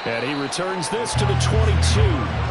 And he returns this to the 22.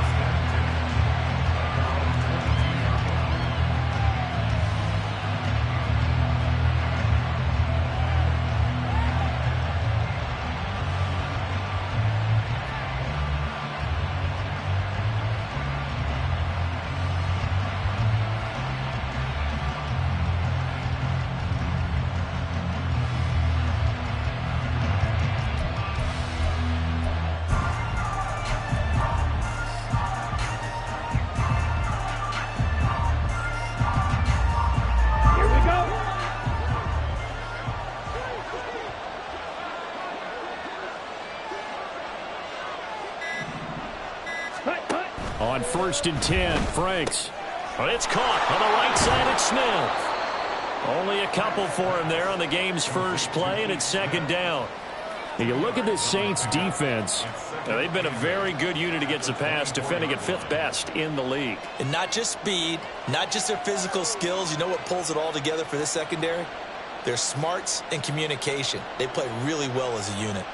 On 1st and 10, Franks. Well, it's caught on the right side at Smith. Only a couple for him there on the game's first play, and it's 2nd down. You look at this Saints defense. Now, they've been a very good unit against the pass, defending at 5th best in the league. And not just speed, not just their physical skills. You know what pulls it all together for this secondary? Their smarts and communication. They play really well as a unit.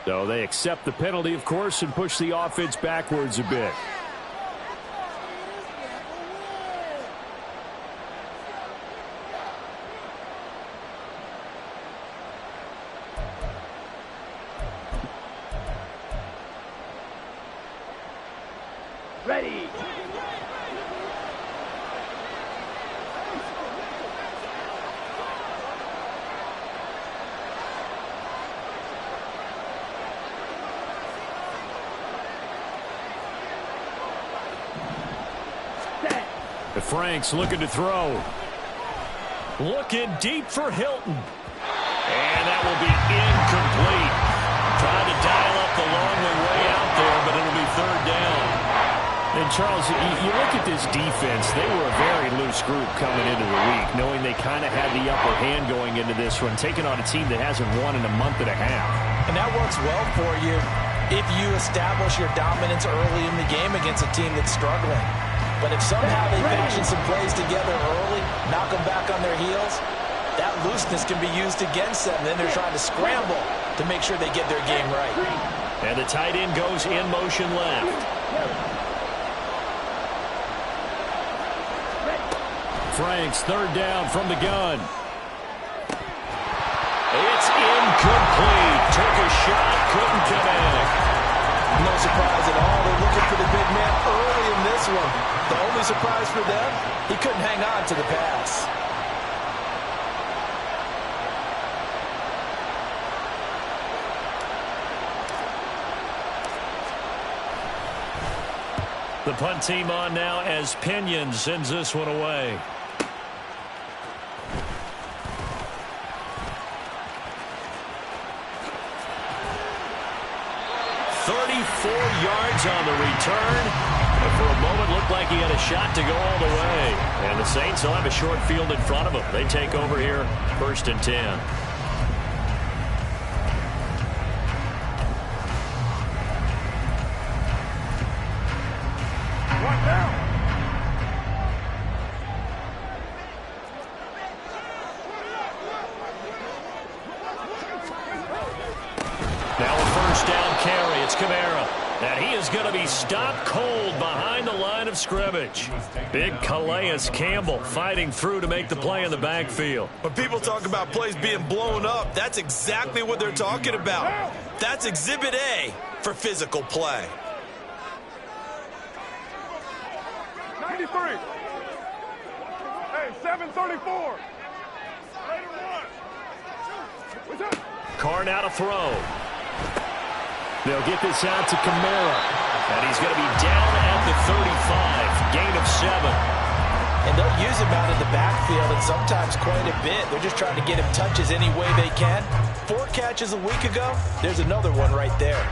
So they accept the penalty, of course, and push the offense backwards a bit. Ready. Franks looking to throw. Looking deep for Hilton. And that will be incomplete. Trying to dial up the long way out there, but it'll be 3rd down. And, Charles, you look at this defense. They were a very loose group coming into the week, knowing they kind of had the upper hand going into this one, taking on a team that hasn't won in a month and a half. And that works well for you if you establish your dominance early in the game against a team that's struggling. But if somehow they fashion some plays together early, knock them back on their heels, that looseness can be used against them. Then they're trying to scramble to make sure they get their game right. And the tight end goes in motion left. Franks, 3rd down from the gun. It's incomplete. Took a shot, couldn't connect. No surprise at all. They're looking for the big man early in this one. The only surprise for them, he couldn't hang on to the pass. The punt team on now as Pinion sends this one away. Yards on the return. And for a moment, looked like he had a shot to go all the way. And the Saints will have a short field in front of them. They take over here, 1st and 10. Now a 1st down carry. It's Kamara. And he is going to be stopped cold behind the line of scrimmage. Big Calais Campbell fighting through to make the play in the backfield. When people talk about plays being blown up, that's exactly what they're talking about. That's Exhibit A for physical play. 93. Hey, 734. Carr now to throw. They'll get this out to Kamara. And he's going to be down at the 35. Gain of 7. And they'll use him out in the backfield and sometimes quite a bit. They're just trying to get him touches any way they can. 4 catches a week ago. There's another one right there.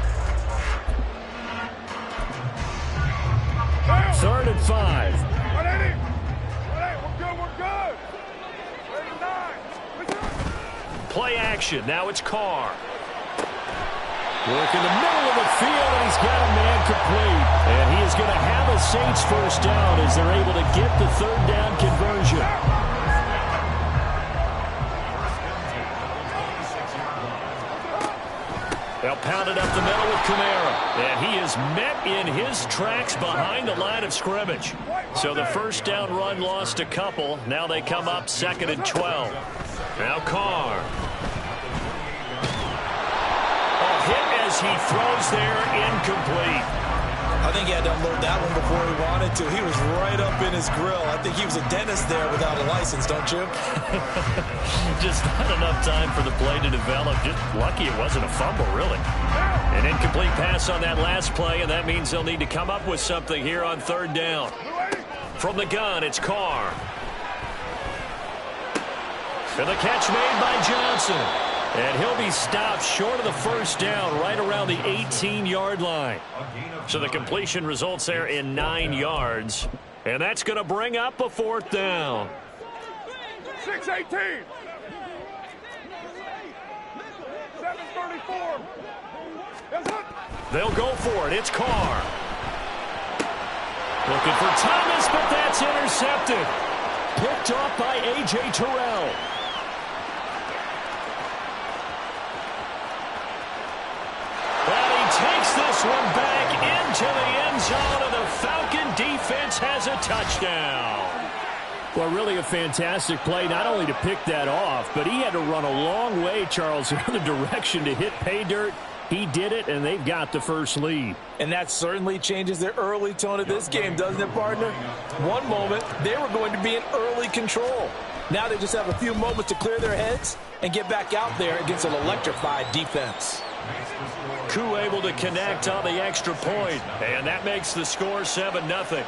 3rd and 5. action. Now it's Carr. Work in the middle of the field, and he's got a man complete. And he is going to have a Saints first down as they're able to get the third down conversion. They'll pound it up the middle with Kamara. And he is met in his tracks behind the line of scrimmage. So the first down run lost a couple. Now they come up 2nd and 12. Now Carr. Hit as he throws there, incomplete. I think he had to unload that one before he wanted to. He was right up in his grill. I think he was a dentist there without a license, don't you? Just not enough time for the play to develop. Just lucky it wasn't a fumble, really. An incomplete pass on that last play, and that means they'll need to come up with something here on third down. From the gun, it's Carr. And the catch made by Johnson. And he'll be stopped short of the first down right around the 18-yard line. So the completion results there in 9 yards. And that's going to bring up a fourth down. 6:18. 7:34. They'll go for it. It's Carr. Looking for Thomas, but that's intercepted. Picked off by A.J. Terrell. Takes this one back into the end zone, and the Falcon defense has a touchdown. Well, really a fantastic play, not only to pick that off, but he had to run a long way, Charles, in the direction to hit pay dirt. He did it, and they've got the first lead. And that certainly changes the early tone of this game, doesn't it, partner? One moment, they were going to be in early control. Now they just have a few moments to clear their heads and get back out there against an electrified defense. Koo able to connect on the extra point, and that makes the score 7-0.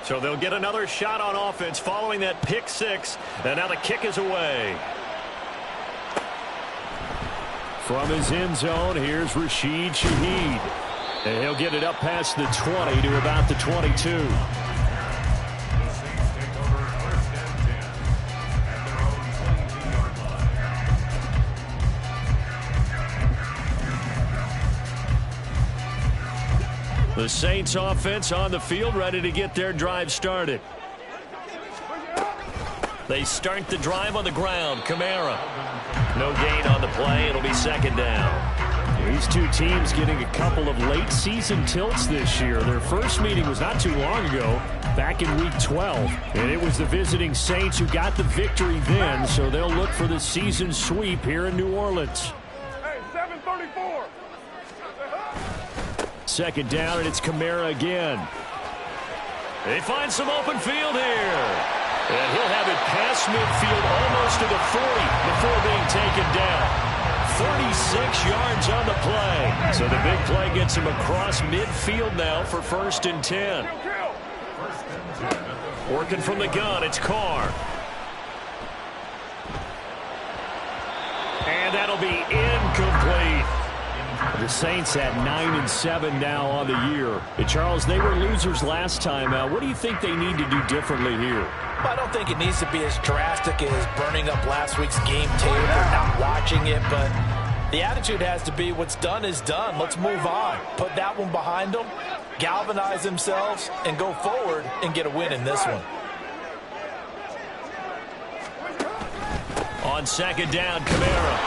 So they'll get another shot on offense following that pick six, and now the kick is away. From his end zone, here's Rashid Shaheed. And he'll get it up past the 20 to about the 22. The Saints offense on the field, ready to get their drive started. They start the drive on the ground. Kamara. No gain on the play. It'll be second down. These two teams getting a couple of late season tilts this year. Their first meeting was not too long ago, back in week 12. And it was the visiting Saints who got the victory then, so they'll look for the season sweep here in New Orleans. Hey, 7:34. Second down, and it's Kamara again. They find some open field here. And he'll have it past midfield almost to the 40 before being taken down. 36 yards on the play. So the big play gets him across midfield now for 1st and 10. Working from the gun, it's Carr. And that'll be incomplete. The Saints at 9-7 now on the year. And Charles, they were losers last time. What do you think they need to do differently here? I don't think it needs to be as drastic as burning up last week's game tape or not watching it, but the attitude has to be what's done is done. Let's move on. Put that one behind them, galvanize themselves, and go forward and get a win in this one. On second down, Kamara.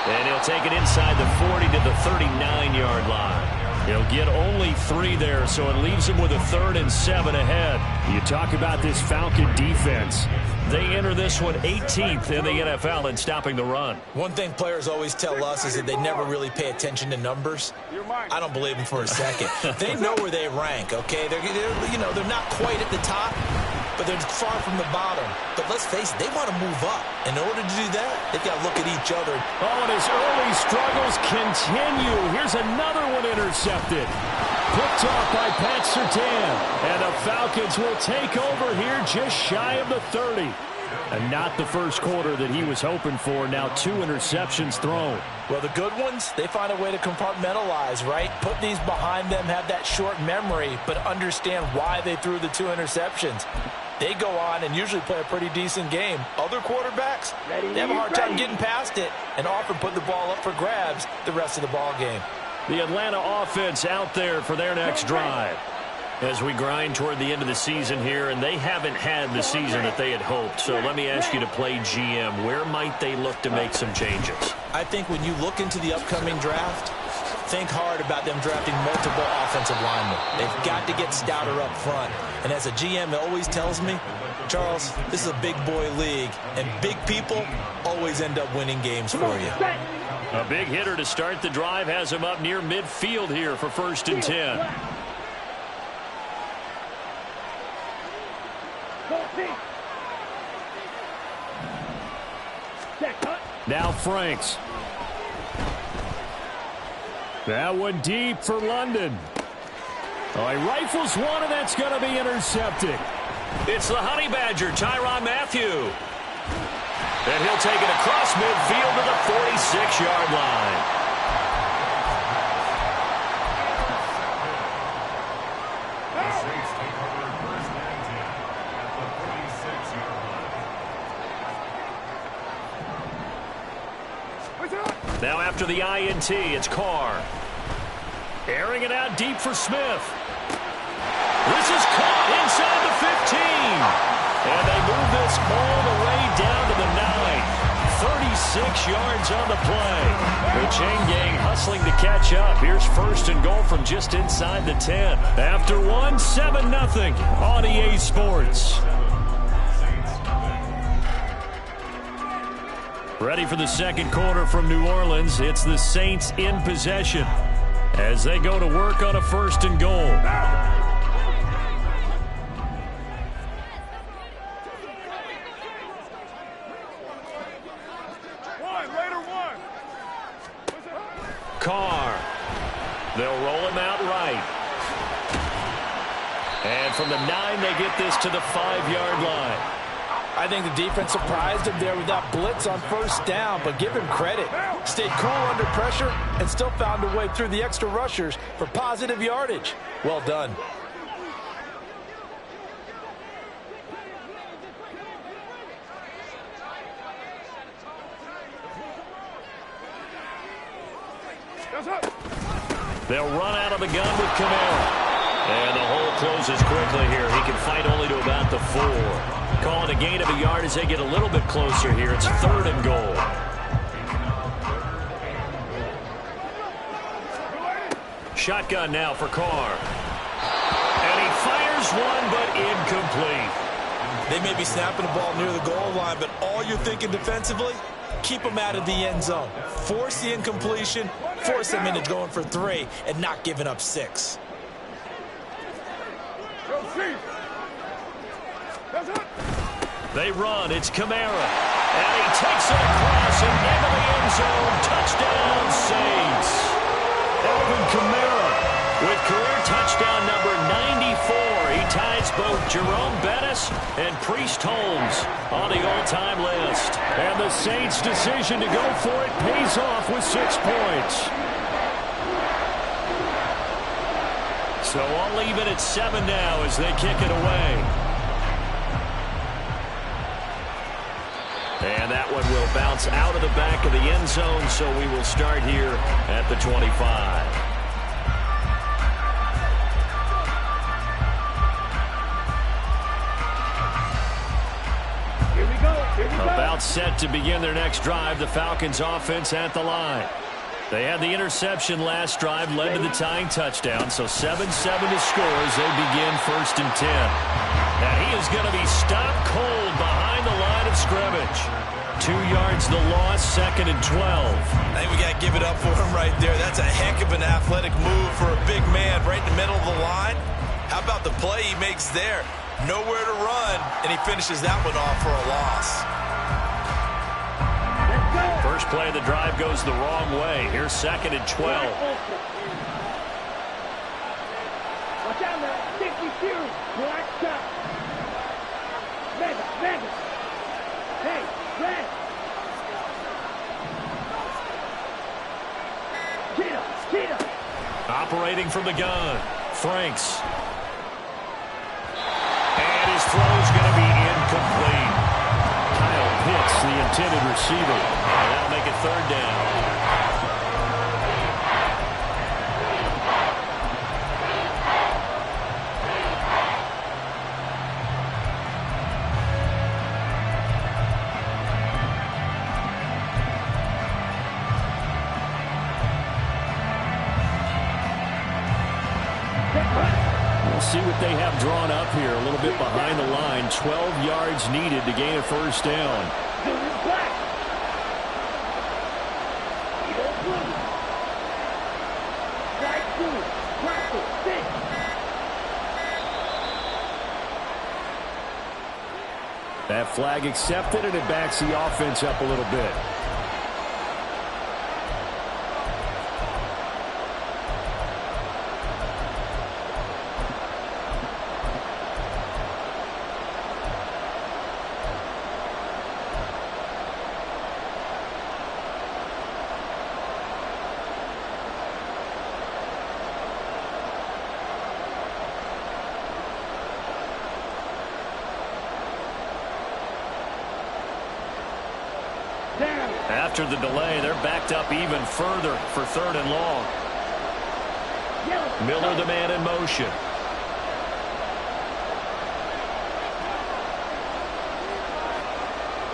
And he'll take it inside the 40 to the 39-yard line. He'll get only 3 there, so it leaves him with a 3rd and 7 ahead. You talk about this Falcon defense. They enter this one 18th in the NFL in stopping the run. One thing players always tell us is that they never really pay attention to numbers. I don't believe them for a second. They know where they rank, okay? They're not quite at the top, but they're far from the bottom. But let's face it, they want to move up. In order to do that, they've got to look at each other. Oh, and his early struggles continue. Here's another one intercepted. Picked off by Pat Surtain. And the Falcons will take over here just shy of the 30. And not the first quarter that he was hoping for. Now 2 interceptions thrown. Well, the good ones, they find a way to compartmentalize, right? Put these behind them, have that short memory, but understand why they threw the 2 interceptions. They go on and usually play a pretty decent game. Other quarterbacks, they have a hard time getting past it and often put the ball up for grabs the rest of the ball game. The Atlanta offense out there for their next drive. As we grind toward the end of the season here, and they haven't had the season that they had hoped. So let me ask you to play GM. Where might they look to make some changes? I think when you look into the upcoming draft, think hard about them drafting multiple offensive linemen. They've got to get stouter up front. And as a GM always tells me, Charles, this is a big boy league, and big people always end up winning games for you. A big hitter to start the drive has him up near midfield here for 1st and 10. Now Franks. That one deep for London. Oh, he rifles one, and that's going to be intercepted. It's the Honey Badger, Tyrann Mathieu. And he'll take it across midfield to the 46-yard line. Now after the INT, it's Carr. Airing it out deep for Smith. This is caught inside the 15. And they move this all the way down to the 9. 36 yards on the play. The chain gang hustling to catch up. Here's 1st and goal from just inside the 10. After 1, 7-0 on EA Sports. Ready for the second quarter from New Orleans. It's the Saints in possession as they go to work on a 1st and goal. Carr. They'll roll him out right. And from the 9, they get this to the 5-yard line. I think the defense surprised him there with that blitz on 1st down, but give him credit. Stayed cool under pressure and still found a way through the extra rushers for positive yardage. Well done. They'll run out of the gun with Kamara. And the hole closes quickly here. He can fight only to about the 4. Calling a gain of a yard as they get a little bit closer here. It's 3rd and goal. Shotgun now for Carr. And he fires one, but incomplete. They may be snapping the ball near the goal line, but all you're thinking defensively, keep them out of the end zone. Force the incompletion, force them into going for 3, and not giving up 6. They run. It's Kamara. And he takes it across and into the end zone. Touchdown, Saints. Alvin Kamara with career touchdown number 94. He ties both Jerome Bettis and Priest Holmes on the all-time list. And the Saints' decision to go for it pays off with 6 points. So I'll leave it at 7 now as they kick it away. And that one will bounce out of the back of the end zone, so we will start here at the 25. Here we go. About set to begin their next drive, the Falcons offense at the line. They had the interception last drive, led to the tying touchdown, so 7-7 to score as they begin 1st and 10. And he is going to be stopped cold behind the line of scrimmage. 2 yards the loss, 2nd and 12. I think we got to give it up for him right there. That's a heck of an athletic move for a big man right in the middle of the line. How about the play he makes there? Nowhere to run, and he finishes that one off for a loss. First play of the drive goes the wrong way. Here's 2nd and 12. Watch out now. 52. Black top. Mega. Hey, red. Cheetah. Operating from the gun. Franks. And his throw's going to be incomplete. Kyle Pitts, the intended receiver. And that'll make it third down. We'll see what they have drawn up here. A little bit behind the line. 12 yards needed to gain a first down. Black. Blue. Black, blue. Purple. 6. That flag accepted, and it backs the offense up a little bit. After the delay, they're backed up even further for third and long. Miller, the man in motion.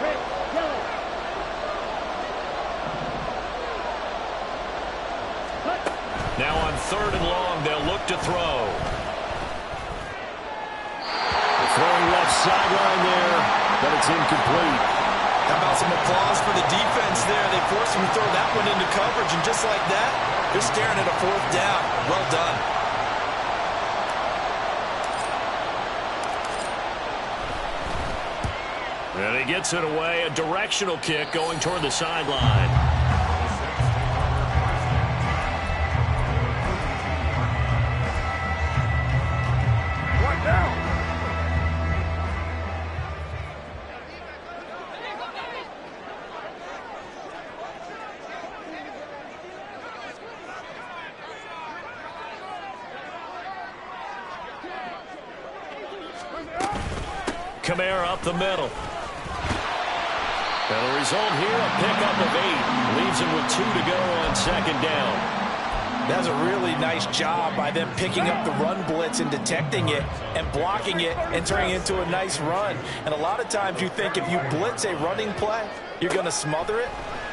Red, yellow. Now on third and long, they'll look to throw. Throwing left sideline there, but it's incomplete. How about some applause for the defense there? They forced him to throw that one into coverage, and just like that, they're staring at a fourth down. Well done. And he gets it away. A directional kick going toward the sideline. One down. Kamara up the middle. And the result here, a pickup of 8. Leaves him with 2 to go on second down. That's a really nice job by them picking up the run blitz and detecting it and blocking it and turning it into a nice run. And a lot of times you think if you blitz a running play, you're going to smother it.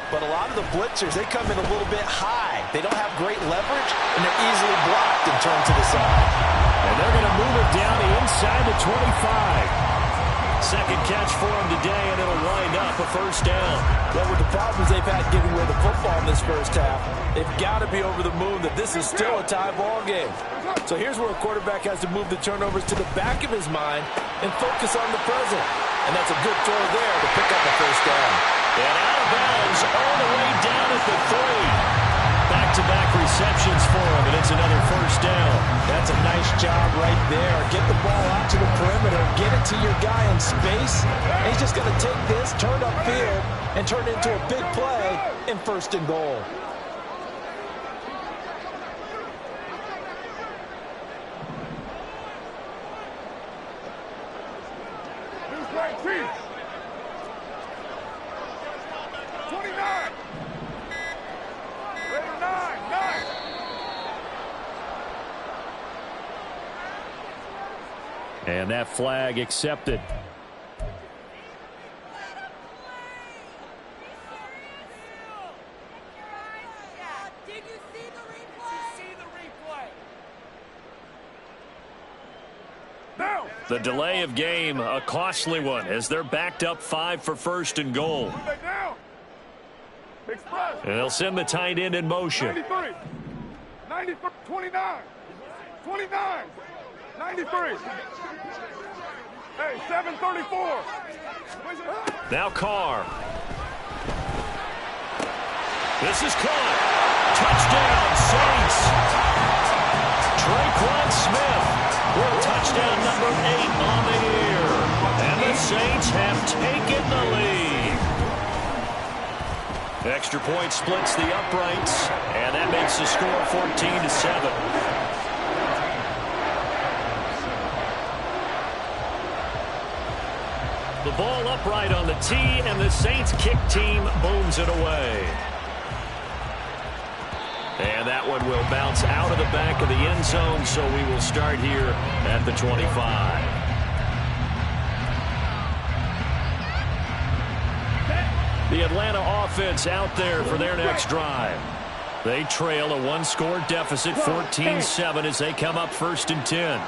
But a lot of the blitzers, they come in a little bit high. They don't have great leverage, and they're easily blocked and turned to the side. And they're going to move it down inside the 25. Second catch for him today, and it'll wind up a first down. But with the problems they've had giving away the football in this first half, they've got to be over the moon that this is still a tie ball game. So here's where a quarterback has to move the turnovers to the back of his mind and focus on the present. And that's a good throw there to pick up a first down. And out of bounds all the way down at the 3. Back-to-back receptions for him, and it's another first down. That's a nice job right there. Get the ball out to the perimeter, get it to your guy in space. And he's just going to take this, turn upfield, and turn it into a big play in first and goal. Right, 29. Red 9. And that flag accepted. Did you see the replay? Now. The delay of game, a costly one, as they're backed up 5 for first and goal. Back down. Express. And they'll send the tight end in motion. 93. 93. 29. 29. 93. Hey, 734. Now Carr. This is caught. Touchdown, Saints. Traquan Smith with touchdown number 8 on the year. And the Saints have taken the lead. Extra point splits the uprights, and that makes the score 14-7. The ball upright on the tee, and the Saints kick team booms it away. And that one will bounce out of the back of the end zone, so we will start here at the 25. The Atlanta offense out there for their next drive. They trail a one-score deficit, 14-7, as they come up 1st and 10.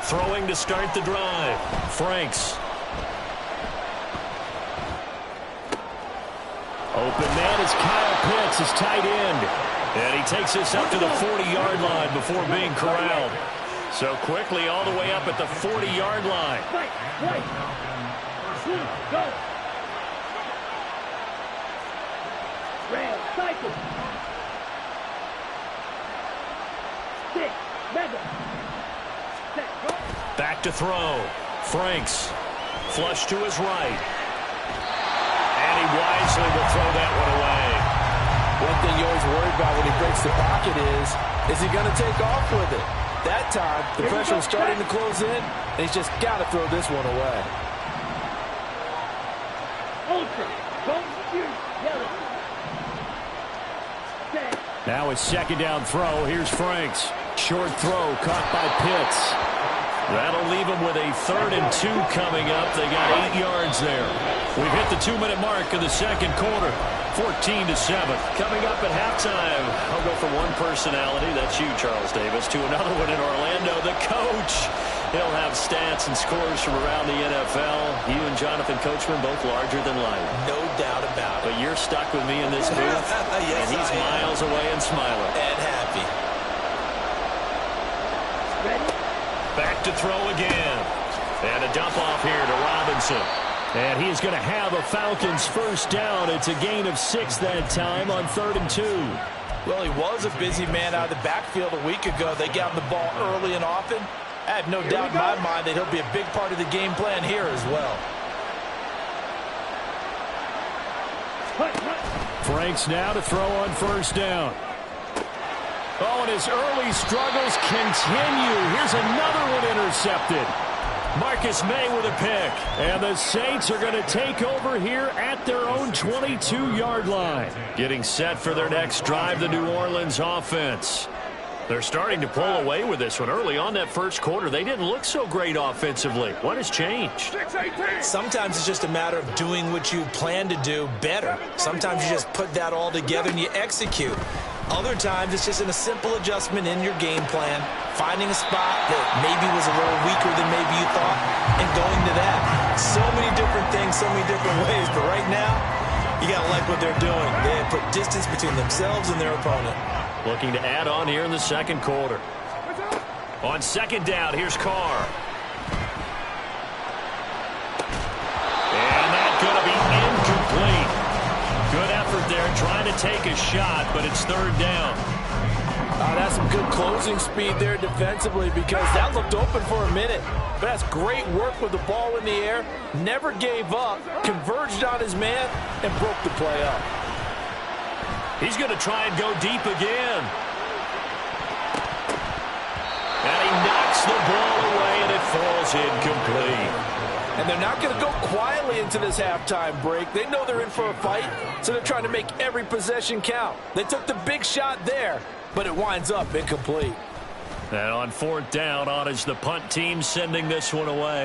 Throwing to start the drive. Franks. Open man is Kyle Pitts, his tight end. And he takes this up to the 40-yard line before being corralled. So quickly all the way up at the 40-yard line. Go. Red, cycle. 6, mega. Set, go. Back to throw. Franks. Flush to his right. And he wisely will throw that one away. One thing you always worry about when he breaks the pocket is he going to take off with it? That time, the pressure was starting to close in, and he's just got to throw this one away. Ultra. Don't shoot. Yellow. Set. Now a second down throw. Here's Franks. Short throw caught by Pitts. That'll leave them with a 3rd and 2 coming up. They got 8 yards there. We've hit the 2-minute mark of the second quarter. 14-7. Coming up at halftime, I'll go from one personality, that's you, Charles Davis, to another one in Orlando, the coach. He'll have stats and scores from around the NFL. You and Jonathan Coachman both larger than life. No doubt about it. But you're stuck with me in this booth, yes, and he's miles away and smiling. And happy. Ready? Back to throw again. And a dump off here to Robinson. And he's going to have a Falcons first down. It's a gain of 6 that time on 3rd and 2. Well, he was a busy man out of the backfield a week ago. They got him the ball early and often. I have no doubt in my mind that he'll be a big part of the game plan here as well. Franks now to throw on first down. Oh, and his early struggles continue. Here's another one intercepted. Marcus May with a pick. And the Saints are going to take over here at their own 22-yard line. Getting set for their next drive, the New Orleans offense. They're starting to pull away with this one. Early on that first quarter, they didn't look so great offensively. What has changed? Sometimes it's just a matter of doing what you plan to do better. Sometimes you just put that all together and you execute. Other times it's just in a simple adjustment in your game plan, finding a spot that maybe was a little weaker than maybe you thought, and going to that. So many different things, so many different ways, but right now, you got to like what they're doing. They have put distance between themselves and their opponent. Looking to add on here in the second quarter. On second down, here's Carr. And that's going to be incomplete. Good effort there, trying to take a shot, but it's 3rd down. That's some good closing speed there defensively, because that looked open for a minute. But that's great work with the ball in the air. Never gave up, converged on his man, and broke the play up. He's going to try and go deep again. And he knocks the ball away, and it falls incomplete. And they're not going to go quietly into this halftime break. They know they're in for a fight, so they're trying to make every possession count. They took the big shot there, but it winds up incomplete. And on 4th down, on is the punt team sending this one away.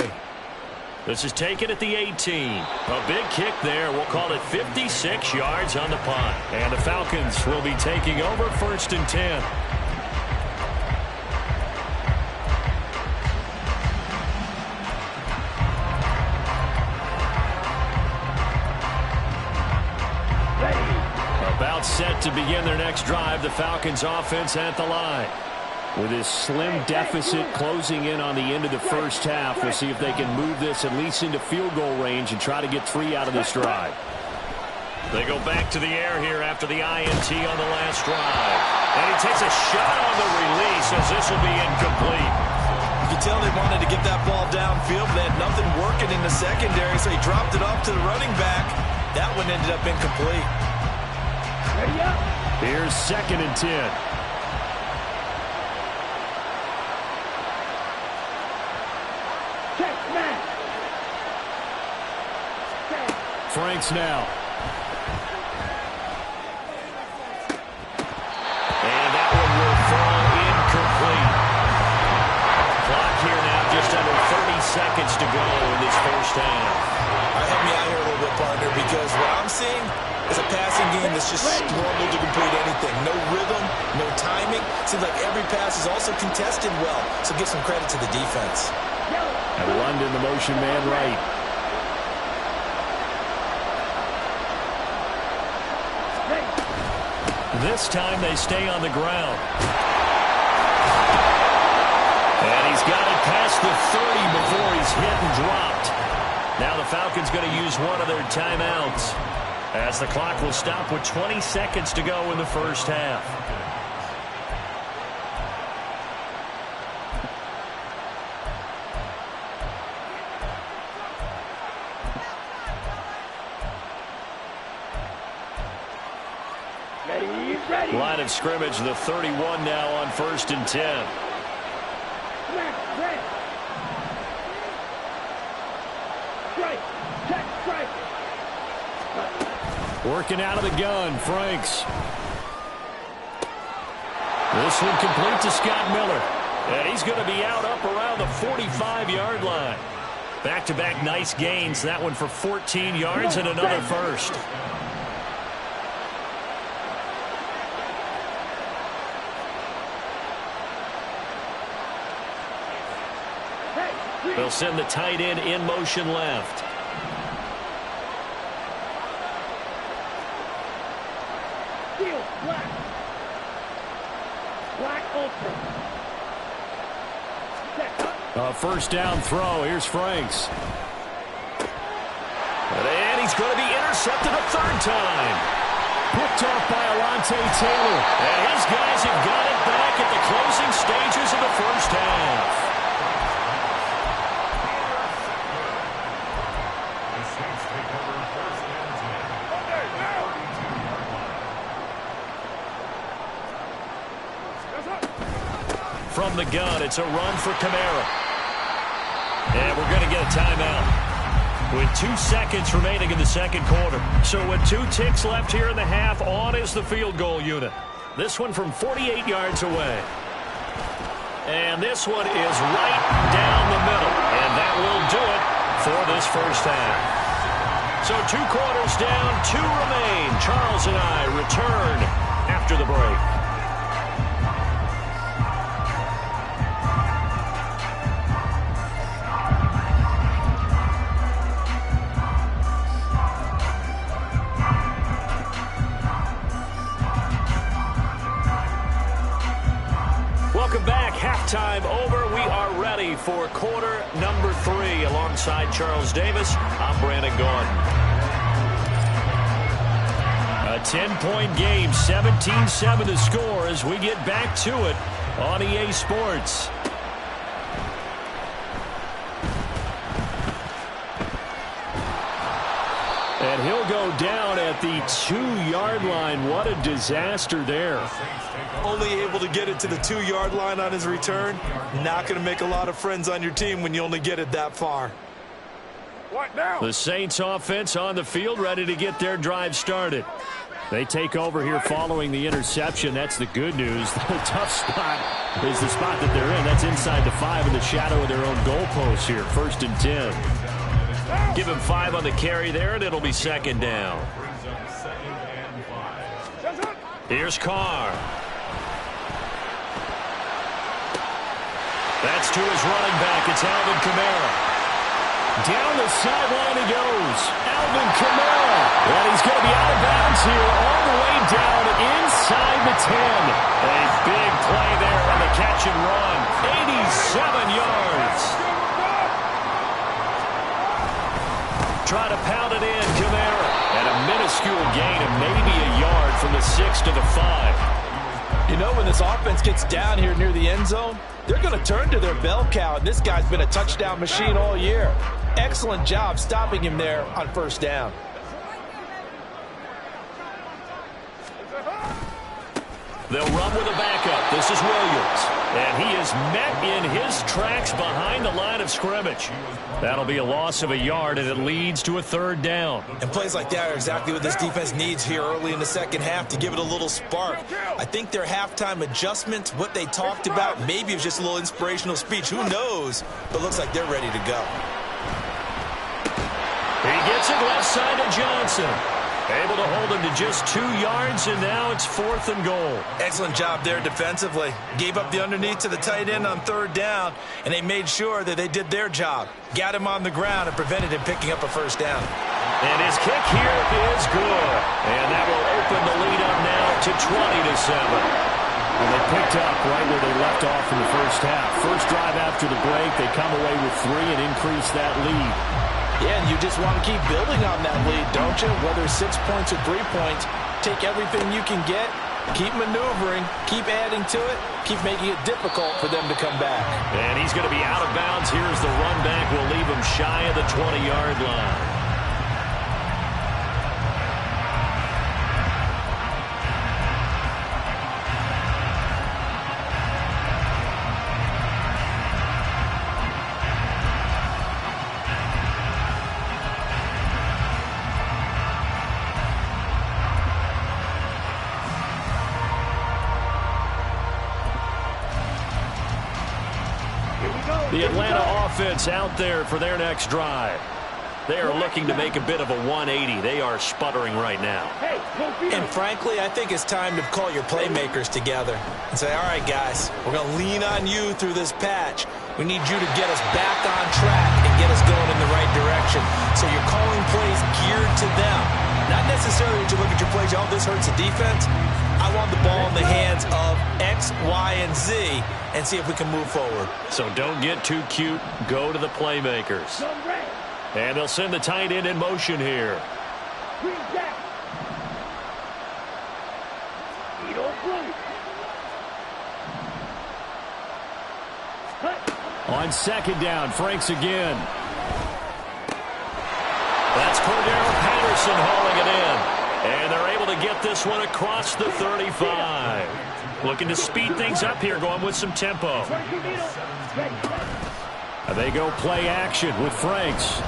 This is taken at the 18. A big kick there. We'll call it 56 yards on the punt. And the Falcons will be taking over 1st and 10. About set to begin their next drive. The Falcons offense at the line. With his slim deficit closing in on the end of the first half, we'll see if they can move this at least into field goal range and try to get 3 out of this drive. They go back to the air here after the INT on the last drive. And he takes a shot on the release as this will be incomplete. You can tell they wanted to get that ball downfield. They had nothing working in the secondary, so he dropped it off to the running back. That one ended up incomplete. Ready up. Here's 2nd and 10. Check, man. Franks now. And that one will fall incomplete. Clock here now, just under 30 seconds to go in this first half. All right, help me out here a little bit, partner, because what I'm seeing is a passing game that's just struggled to complete anything. No rhythm, no timing. Seems like every pass is also contested well, so give some credit to the defense. And London, the motion man, right. This time they stay on the ground. And he's got it past the 30 before he's hit and dropped. Now the Falcons going to use one of their timeouts, as the clock will stop with 20 seconds to go in the first half. Ready. Line of scrimmage, the 31 now on 1st and 10. Smack, red. Strike. Check, strike. Working out of the gun, Franks. This one complete to Scott Miller. And he's going to be out up around the 45-yard line. Back-to-back nice gains. That one for 14 yards and another first. They'll send the tight end in motion left. Steel, black. Black ultra. Set up. A first down throw. Here's Franks. And he's going to be intercepted a 3rd time. Picked off by Alontae Taylor. And his guys have got it back at the closing stages of the first half. From the gun, it's a run for Kamara. And we're going to get a timeout with 2 seconds remaining in the 2nd quarter. So with 2 ticks left here in the half, on is the field goal unit. This one from 48 yards away. And this one is right down the middle. And that will do it for this first half. So 2 quarters down, 2 remain. Charles and I return after the break. Welcome back. Halftime over. We are ready for quarter number 3. Alongside Charles Davis, I'm Brandon Gaudin. A 10-point game, 17-7 to score as we get back to it on EA Sports. And he'll go down at the 2-yard line. What a disaster there. Only able to get it to the 2-yard line on his return. Not going to make a lot of friends on your team when you only get it that far. What now? The Saints offense on the field, ready to get their drive started. They take over here following the interception. That's the good news. The tough spot is the spot that they're in. That's inside the 5 in the shadow of their own goalposts here. 1st and 10. Give him 5 on the carry there, and it'll be 2nd down. Here's Carr. That's to his running back. It's Alvin Kamara. Down the sideline he goes. Alvin Kamara. And he's going to be out of bounds here all the way down inside the 10. A big play there on the catch and run. 87 yards. Try to pound it in, Kamara. And a minuscule gain of maybe a yard from the 6 to the 5. You know, when this offense gets down here near the end zone, they're going to turn to their bell cow, and this guy's been a touchdown machine all year. Excellent job stopping him there on first down. They'll run with a backup. This is Williams. And he is met in his tracks behind the line of scrimmage. That'll be a loss of a yard, and it leads to a third down. And plays like that are exactly what this defense needs here early in the second half to give it a little spark. I think their halftime adjustment, what they talked about, maybe it was just a little inspirational speech. Who knows? But looks like they're ready to go. He gets it left side to Johnson. Able to hold him to just 2 yards, and now it's 4th and goal. Excellent job there defensively. Gave up the underneath to the tight end on third down, and they made sure that they did their job. Got him on the ground and prevented him picking up a first down. And his kick here is good. And that will open the lead up now to 20-7. And they picked up right where they left off in the first half. First drive after the break, they come away with 3 and increase that lead. Yeah, and you just want to keep building on that lead, don't you? Whether 6 points or 3 points, take everything you can get, keep maneuvering, keep adding to it, keep making it difficult for them to come back. And he's going to be out of bounds. Here's the run back. Will leave him shy of the 20-yard line. The Atlanta offense out there for their next drive. They are looking to make a bit of a 180. They are sputtering right now. And frankly, I think it's time to call your playmakers together and say, all right, guys, we're going to lean on you through this patch. We need you to get us back on track and get us going in the right direction. So you're calling plays geared to them. Not necessarily that you look at your plays, oh, this hurts the defense. I want the ball in the hands of X, Y, and Z and see if we can move forward. So don't get too cute. Go to the playmakers. And they'll send the tight end in motion here. On second down, Franks again. That's Cordero Patterson hauling it in. And they're able to get this one across the 35. Looking to speed things up here, going with some tempo. And they go play action with Franks.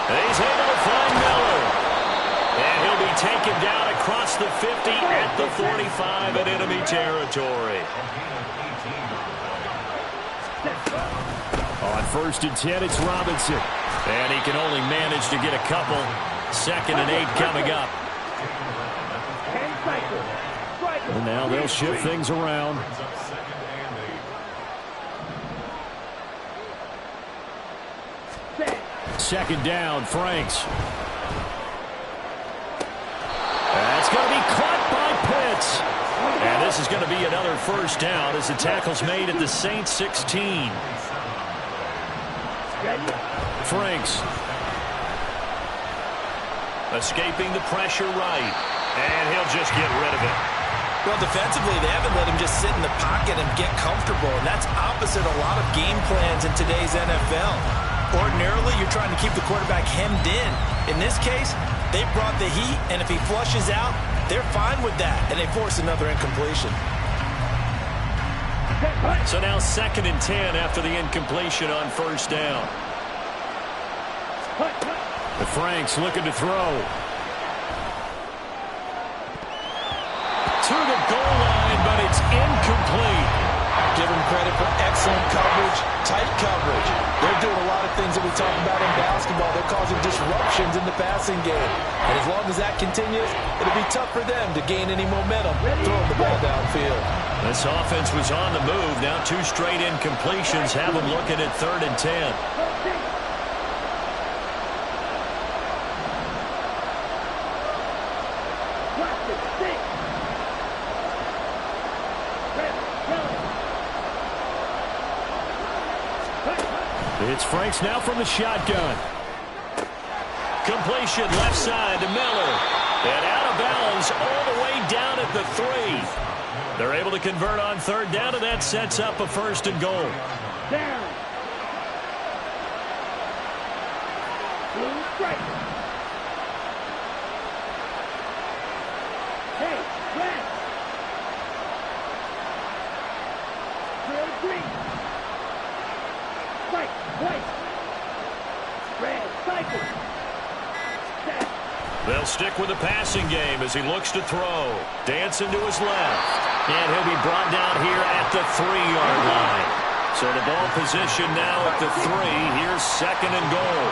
And he's able to find Miller. And he'll be taken down across the 50 at the 45 in enemy territory. On 1st and 10, it's Robinson. And he can only manage to get a couple. 2nd and 8 coming up. And now they'll shift things around. Second down, Franks. That's going to be caught by Pitts. And this is going to be another first down as the tackle's made at the Saints 16. Franks. Escaping the pressure right. And he'll just get rid of it. Well, defensively, they haven't let him just sit in the pocket and get comfortable, and that's opposite a lot of game plans in today's NFL. Ordinarily, you're trying to keep the quarterback hemmed in. In this case, they brought the heat, and if he flushes out, they're fine with that, and they force another incompletion. So now 2nd and 10 after the incompletion on first down. The Franks looking to throw. To the goal line, but it's incomplete. Give them credit for excellent coverage, tight coverage. They're doing a lot of things that we talk about in basketball. They're causing disruptions in the passing game. And as long as that continues, it'll be tough for them to gain any momentum throwing the ball downfield. This offense was on the move. Now 2 straight incompletions have them looking at 3rd and 10. It's Franks now from the shotgun. Completion left side to Miller. And out of bounds all the way down at the 3. They're able to convert on third down, and that sets up a 1st and goal. Down. Blue strike. Hey, red. Drill green. Strike, white. Red, cycle. Set. They'll stick with the passing game as he looks to throw. Dancing to his left. And he'll be brought down here at the 3-yard line. So the ball position now at the 3. Here's 2nd and goal.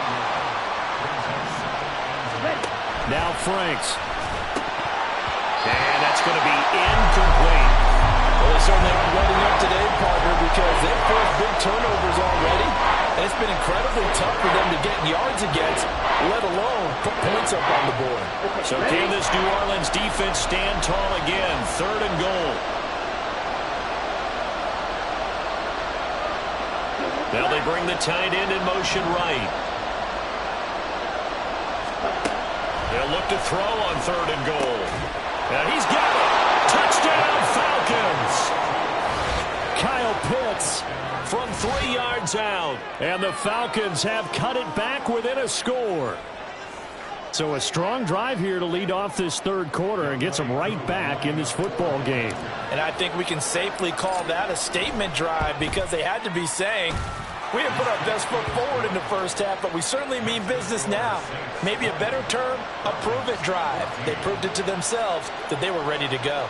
Now Franks. And that's going to be incomplete. Well, they certainly aren't letting up today, partner, because they've forced big turnovers already. And it's been incredibly tough for them to get yards against, let alone put points up on the board. So can this New Orleans defense stand tall again? 3rd and goal. Now they bring the tight end in motion right. They'll look to throw on 3rd and goal. And he's got it. Touchdown, Falcons. Kyle Pitts from 3 yards out. And the Falcons have cut it back within a score. So a strong drive here to lead off this 3rd quarter and gets them right back in this football game. And I think we can safely call that a statement drive because they had to be saying, we didn't put our best foot forward in the first half, but we certainly mean business now. Maybe a better term, a prove-it drive. They proved it to themselves that they were ready to go.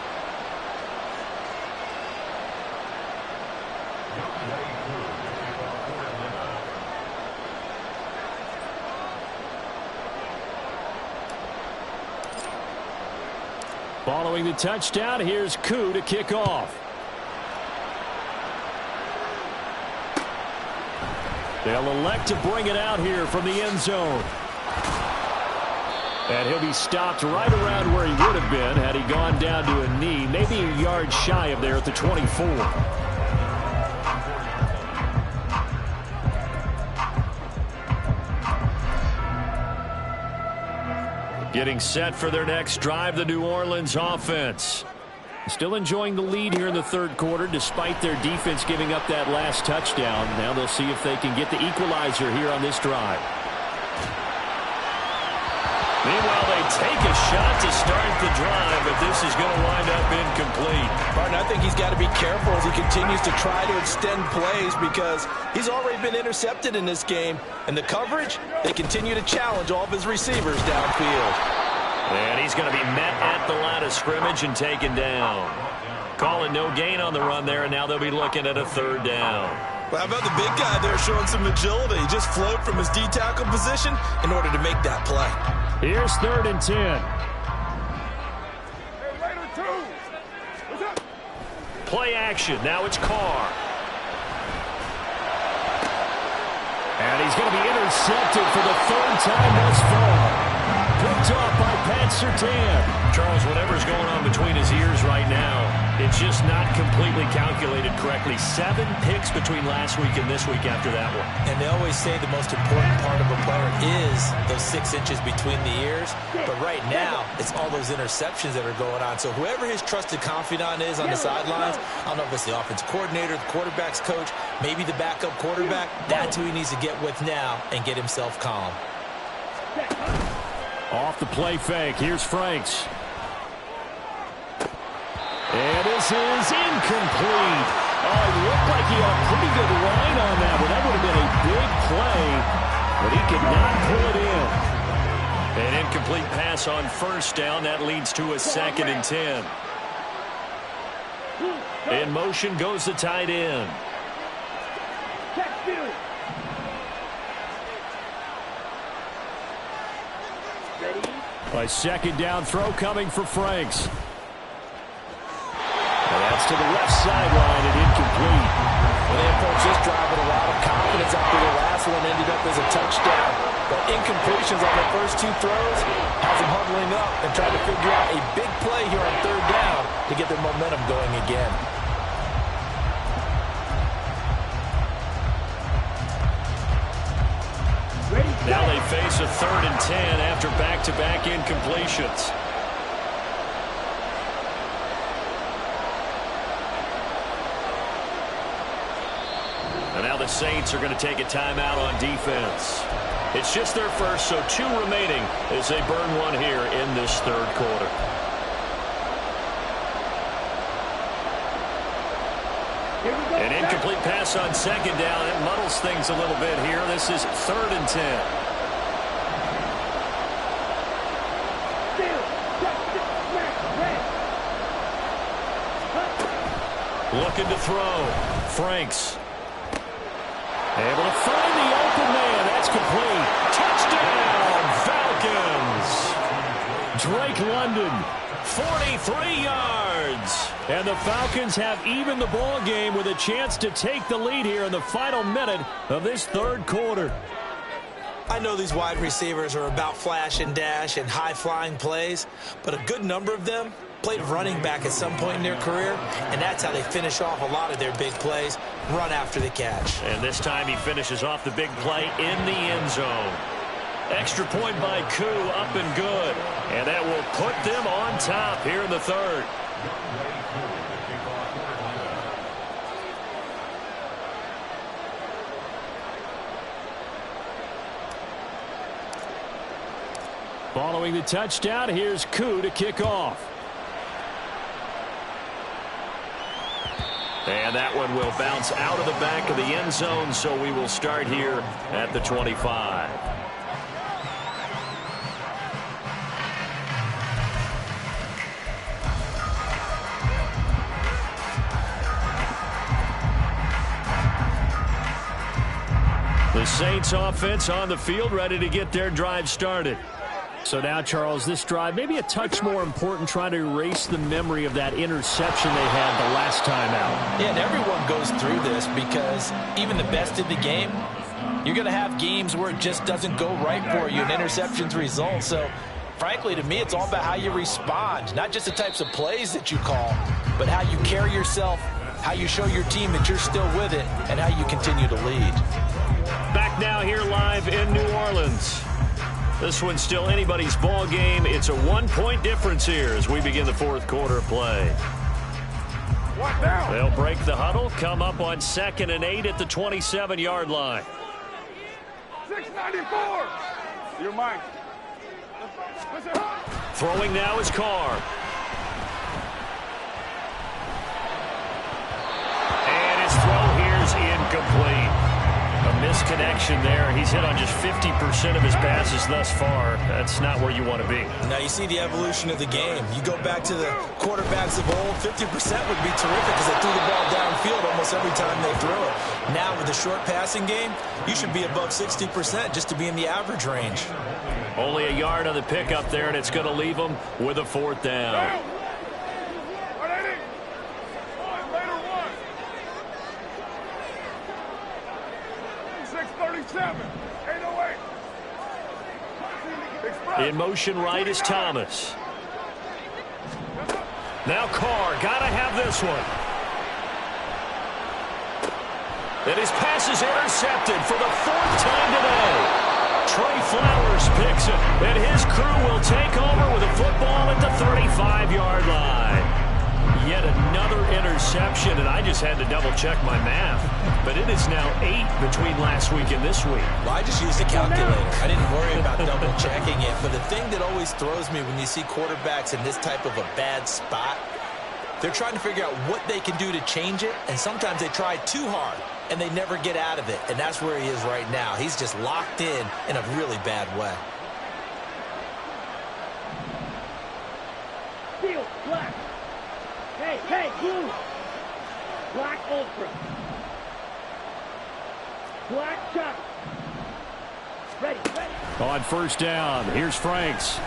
Following the touchdown, here's Koo to kick off. They'll elect to bring it out here from the end zone. And he'll be stopped right around where he would have been had he gone down to a knee, maybe a yard shy of there at the 24. Getting set for their next drive, the New Orleans offense. Still enjoying the lead here in the 3rd quarter despite their defense giving up that last touchdown. Now they'll see if they can get the equalizer here on this drive. Meanwhile, they take a shot to start the drive, but this is going to wind up incomplete. Martin, I think he's got to be careful as he continues to try to extend plays because he's already been intercepted in this game. And the coverage, they continue to challenge all of his receivers downfield. And he's going to be met at the line of scrimmage and taken down. Calling no gain on the run there, and now they'll be looking at a 3rd down. Well, how about the big guy there showing some agility? He just flowed from his D-tackle position in order to make that play. Here's 3rd and 10. Hey, Raider 2. What's up? Play action. Now it's Carr. And he's going to be intercepted for the 3rd time thus far. Picked off by Pat Surtain. Charles, whatever's going on between his ears right now, it's just not completely calculated correctly. 7 picks between last week and this week after that one. And they always say the most important part of a player is those 6 inches between the ears. But right now, it's all those interceptions that are going on. So whoever his trusted confidant is on the sidelines, I don't know if it's the offensive coordinator, the quarterback's coach, maybe the backup quarterback, that's who he needs to get with now and get himself calm. Off the play fake, here's Franks. And this is incomplete. Oh, it looked like he had a pretty good line on that, but that would have been a big play, but he could not pull it in. An incomplete pass on 1st down. That leads to a 2nd and 10. In motion goes the tight end. A 2nd down throw coming for Franks. And that's to the left sideline and incomplete. Well, they approached this drive with a lot of confidence after the last one ended up as a touchdown. But incompletions on the first 2 throws has them huddling up and trying to figure out a big play here on 3rd down to get their momentum going again. Now they face a 3rd and 10 after back-to-back incompletions. Saints are going to take a timeout on defense. It's just their first, so 2 remaining as they burn one here in this third quarter. An incomplete pass on second down. It muddles things a little bit here. This is 3rd and 10. Looking to throw. Franks. Able to find the open man. That's complete. Touchdown, Falcons. Drake London, 43 yards. And the Falcons have evened the ball game with a chance to take the lead here in the final minute of this third quarter. I know these wide receivers are about flash and dash and high-flying plays, but a good number of them played running back at some point in their career, and that's how they finish off a lot of their big plays, run after the catch. And this time he finishes off the big play in the end zone. Extra point by Koo, up and good. And that will put them on top here in the third. Following the touchdown, here's Koo to kick off. And that one will bounce out of the back of the end zone, so we will start here at the 25. The Saints offense on the field, ready to get their drive started. So now, Charles, this drive maybe a touch more important, trying to erase the memory of that interception they had the last time out. Yeah, and everyone goes through this because even the best in the game, you're going to have games where it just doesn't go right for you and interceptions result. So, frankly, to me, it's all about how you respond, not just the types of plays that you call, but how you carry yourself, how you show your team that you're still with it, and how you continue to lead. Back now here live in New Orleans. This one's still anybody's ball game. It's a 1-point difference here as we begin the fourth quarter of play. What now? They'll break the huddle, come up on 2nd and 8 at the 27-yard line. 694. You're mine. Listen. Throwing now is Carr. And his throw here's incomplete. A misconnection there. He's hit on just 50% of his passes thus far. That's not where you want to be. Now you see the evolution of the game. You go back to the quarterbacks of old, 50% would be terrific because they threw the ball downfield almost every time they threw it. Now with the short passing game, you should be above 60% just to be in the average range. Only a yard on the pickup there, and it's going to leave them with a 4th down. 808. In motion right is Thomas. Now Carr, gotta have this one. And his pass is intercepted for the 4th time today. Trey Flowers picks it, and his crew will take over with a football at the 35-yard line. Yet another interception, and I just had to double-check my math. But it is now 8 between last week and this week. Well, I just used a calculator. I didn't worry about double-checking it. But the thing that always throws me when you see quarterbacks in this type of a bad spot, they're trying to figure out what they can do to change it, and sometimes they try too hard, and they never get out of it. And that's where he is right now. He's just locked in a really bad way. Field, black. Hey, blue. Black ultra. Black chuck. Ready. On 1st down, here's Franks.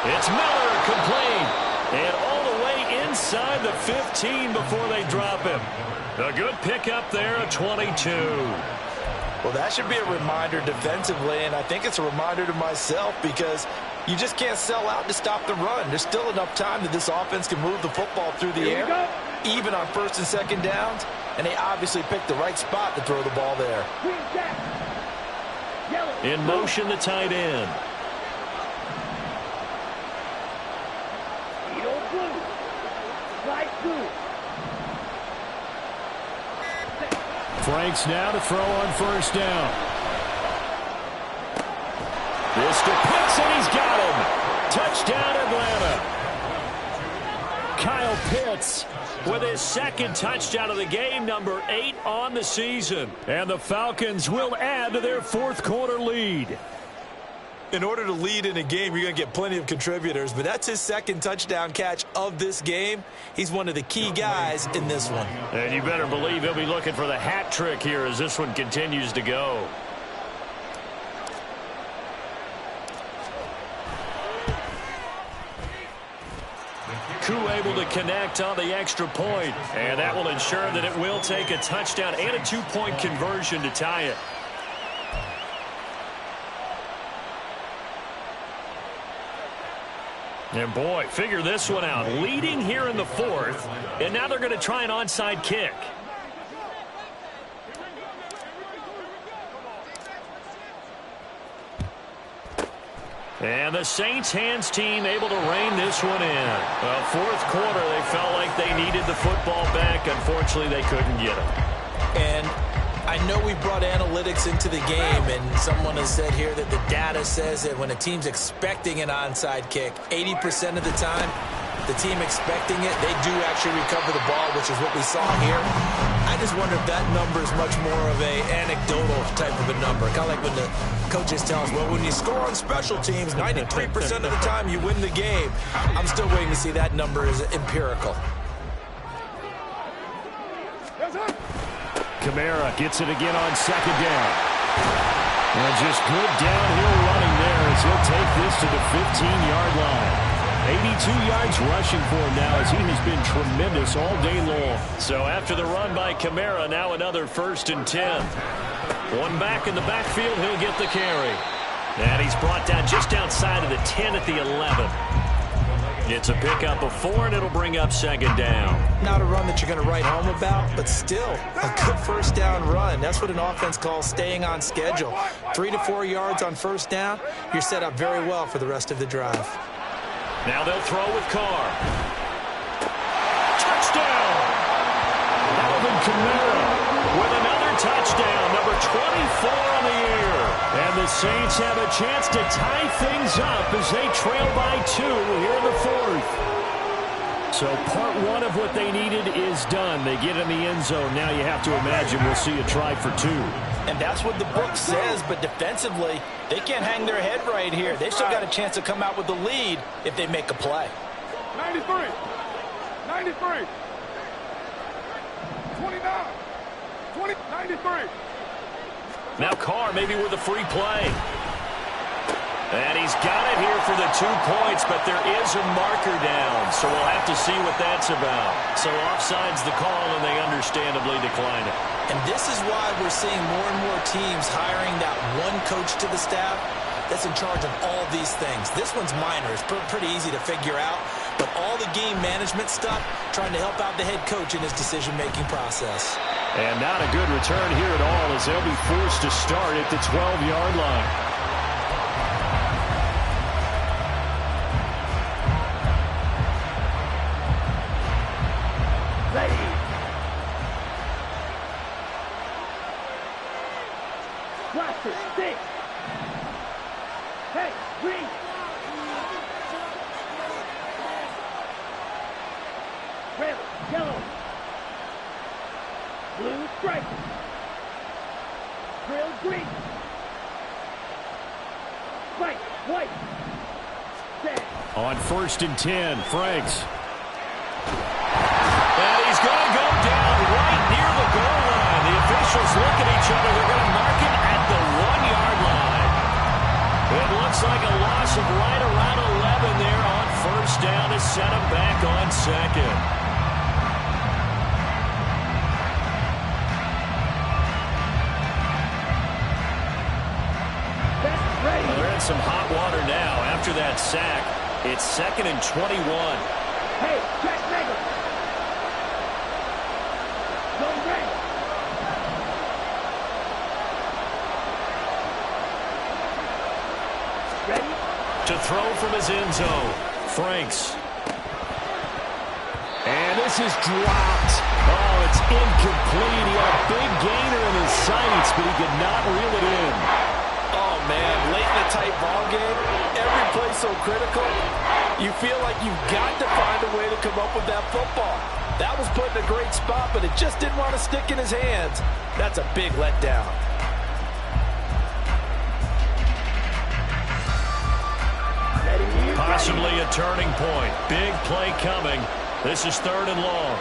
It's Miller, complete. And all the way inside the 15 before they drop him. A good pickup there at 22. Well, that should be a reminder defensively, and I think it's a reminder to myself because you just can't sell out to stop the run. There's still enough time that this offense can move the football through the air, even on 1st and 2nd downs, and they obviously picked the right spot to throw the ball there. In motion, the tight end. Franks now to throw on first down. This to Pitts, and he's got him. Touchdown, Atlanta. Kyle Pitts with his second touchdown of the game, number 8 on the season. And the Falcons will add to their fourth quarter lead. In order to lead in a game, you're going to get plenty of contributors, but that's his second touchdown catch of this game. He's one of the key guys in this one. And you better believe he'll be looking for the hat trick here as this one continues to go. Koo able to connect on the extra point, and that will ensure that it will take a touchdown and a 2-point conversion to tie it. And boy, figure this one out. Leading here in the fourth, and now they're going to try an onside kick. And the Saints hands team able to rein this one in. Well, fourth quarter, they felt like they needed the football back. Unfortunately, they couldn't get it. And I know we brought analytics into the game, and someone has said here that the data says that when a team's expecting an onside kick, 80% of the time, the team expecting it, they do actually recover the ball, which is what we saw here. I just wonder if that number is much more of a anecdotal type of a number. Kind of like when the coaches tell us, well, when you score on special teams, 93% of the time you win the game. I'm still waiting to see that number is empirical. Kamara gets it again on second down. And just good downhill running there as he'll take this to the 15-yard line. 82 yards rushing for him now as he has been tremendous all day long. So after the run by Kamara, now another 1st and 10. One back in the backfield, he'll get the carry. And he's brought down just outside of the 10 at the 11. It's a pickup of 4, and it'll bring up 2nd down. Not a run that you're going to write home about, but still a good first down run. That's what an offense calls staying on schedule. 3 to 4 yards on first down, you're set up very well for the rest of the drive. Now they'll throw with Carr. Touchdown! Alvin Kamara with another touchdown, number 24 on the year. And the Saints have a chance to tie things up as they trail by 2 here in the fourth. So part one of what they needed is done. They get in the end zone. Now you have to imagine we'll see a try for 2. And that's what the book says, but defensively, they can't hang their head right here. They've still got a chance to come out with the lead if they make a play. 93. 93. 29. 20. 93. Now Carr maybe with a free play. And he's got it here for the 2 points, but there is a marker down, so we'll have to see what that's about. So offside's the call, and they understandably decline it. And this is why we're seeing more and more teams hiring that one coach to the staff that's in charge of all these things. This one's minor. It's pretty easy to figure out, but all the game management stuff, trying to help out the head coach in his decision-making process. And not a good return here at all as they'll be forced to start at the 12-yard line. On 1st and 10, Franks. And he's going to go down right near the goal line. The officials look at each other. They're going to mark it at the 1-yard line. It looks like a loss of right around 11 there on first down to set him back on 2nd. Well, they're in some hot water now after that sack. It's 2nd and 21. Hey, check Nagel. Go red. Ready? To throw from his end zone, Franks. And this is dropped. Oh, It's incomplete. He had a big gainer in his sights, but he could not reel it in. Oh, man, late in a tight ball game, every play so critical, you feel like you've got to find a way to come up with that football. That was put in a great spot, but it just didn't want to stick in his hands. That's a big letdown. Possibly a turning point. Big play coming. This is 3rd and long.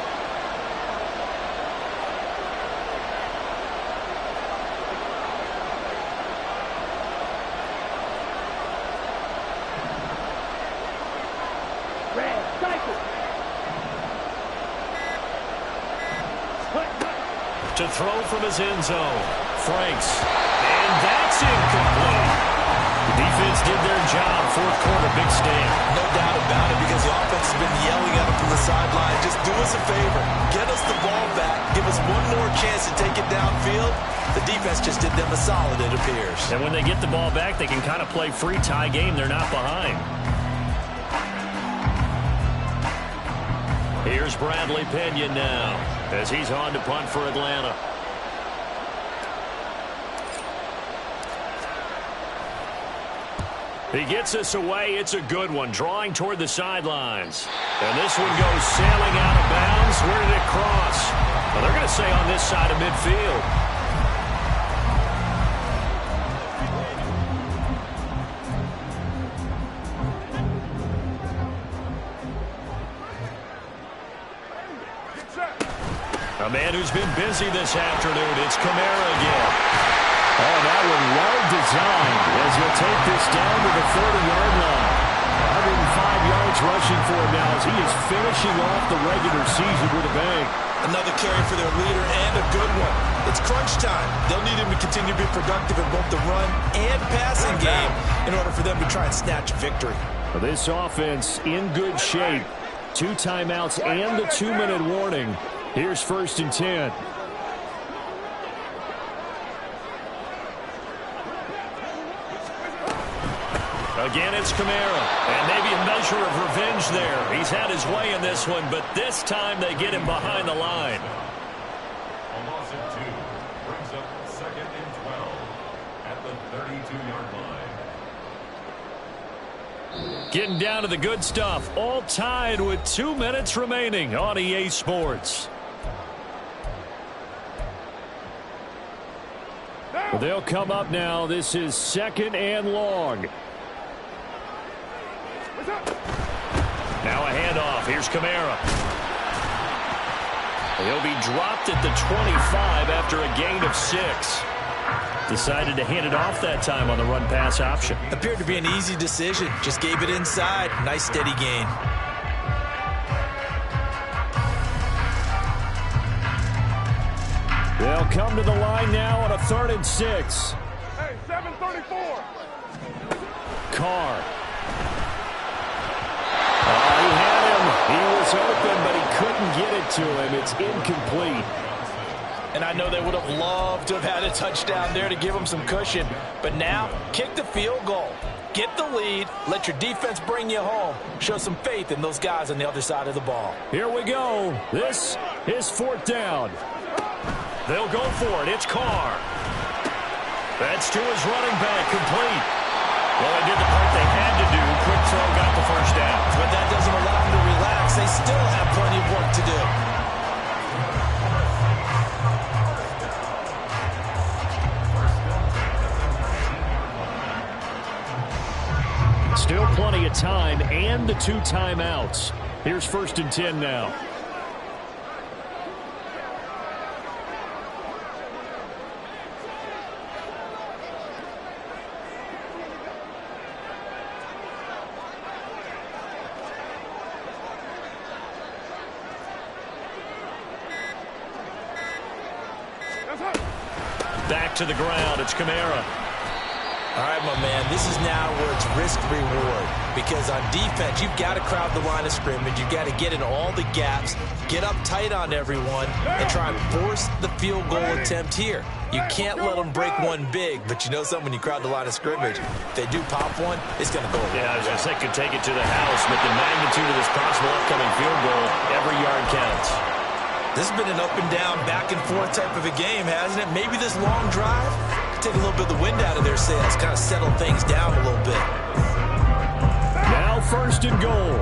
To throw from his end zone. Franks. And that's incomplete. The defense did their job. 4th quarter, big stand. No doubt about it, because the offense has been yelling at him from the sideline. Just do us a favor. Get us the ball back. Give us one more chance to take it downfield. The defense just did them a solid, it appears. And when they get the ball back, they can kind of play free tie game. They're not behind. Here's Bradley Pinion now as he's on to punt for Atlanta. He gets us away. It's a good one, drawing toward the sidelines. And this one goes sailing out of bounds. Where did it cross? Well, they're going to say on this side of midfield. A man who's been busy this afternoon. It's Kamara again. Oh, that one well designed as he'll take this down to the 40-yard line. 105 yards rushing for him now as he is finishing off the regular season with a bang. Another carry for their leader, and a good one. It's crunch time. They'll need him to continue to be productive in both the run and passing game in order for them to try and snatch a victory. Well, this offense in good shape. 2 timeouts and the 2-minute warning. Here's 1st and 10. Again, it's Kamara. And maybe a measure of revenge there. He's had his way in this one, but this time they get him behind the line. A loss of 2 brings up 2nd and 12 at the 32-yard line. Getting down to the good stuff. All tied with 2 minutes remaining on EA Sports. Well, they'll come up now. This is 2nd and long. Now a handoff. Here's Kamara. He'll be dropped at the 25 after a gain of 6. Decided to hand it off that time on the run-pass option. Appeared to be an easy decision. Just gave it inside. Nice steady gain. They'll come to the line now on a 3rd and 6. Hey, 734. Carr. He had him. He was open, but he couldn't get it to him. It's incomplete. And I know they would have loved to have had a touchdown there to give them some cushion. But now, kick the field goal. Get the lead. Let your defense bring you home. Show some faith in those guys on the other side of the ball. Here we go. This is 4th down. They'll go for it. It's Carr. That's to his running back, complete. Well, they did the part they had to do. Quick throw got the 1st down. But that doesn't allow them to relax. They still have plenty of work to do. Still plenty of time and the 2 timeouts. Here's 1st and 10 now. Back to the ground. It's Kamara. All right, my man, this is now where it's risk-reward. Because on defense, you've got to crowd the line of scrimmage. You've got to get in all the gaps, get up tight on everyone, and try and force the field goal attempt here. You can't let them break one big, but you know something, when you crowd the line of scrimmage, if they do pop one, it's going to go away. Yeah, I was going to say, could take it to the house, but the magnitude of this possible upcoming field goal, every yard counts. This has been an up-and-down, back-and-forth type of a game, hasn't it? Maybe this long drive could take a little bit of the wind out of their sails, kind of settle things down a little bit. Now 1st and goal.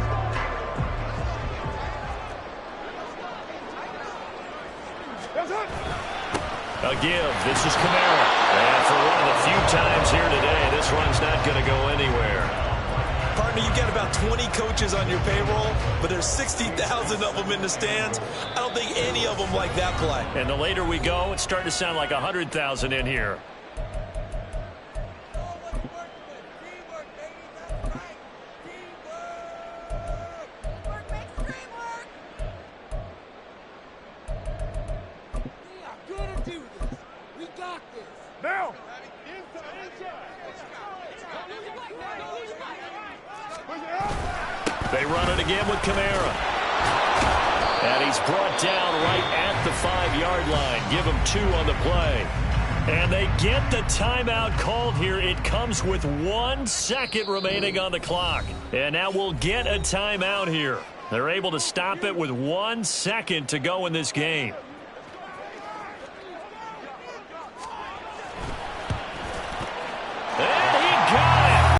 A give. This is Kamara. And for one of the few times here today, this run's not going to go anywhere. Partner, you've got about 20 coaches on your payroll, but there's 60,000 of them in the stands. I don't think any of them like that play. And the later we go, it's starting to sound like 100,000 in here. Now. They run it again with Kamara. And he's brought down right at the 5-yard line. Give him 2 on the play. And they get the timeout called here. It comes with 1 second remaining on the clock. And now we'll get a timeout here. They're able to stop it with 1 second to go in this game.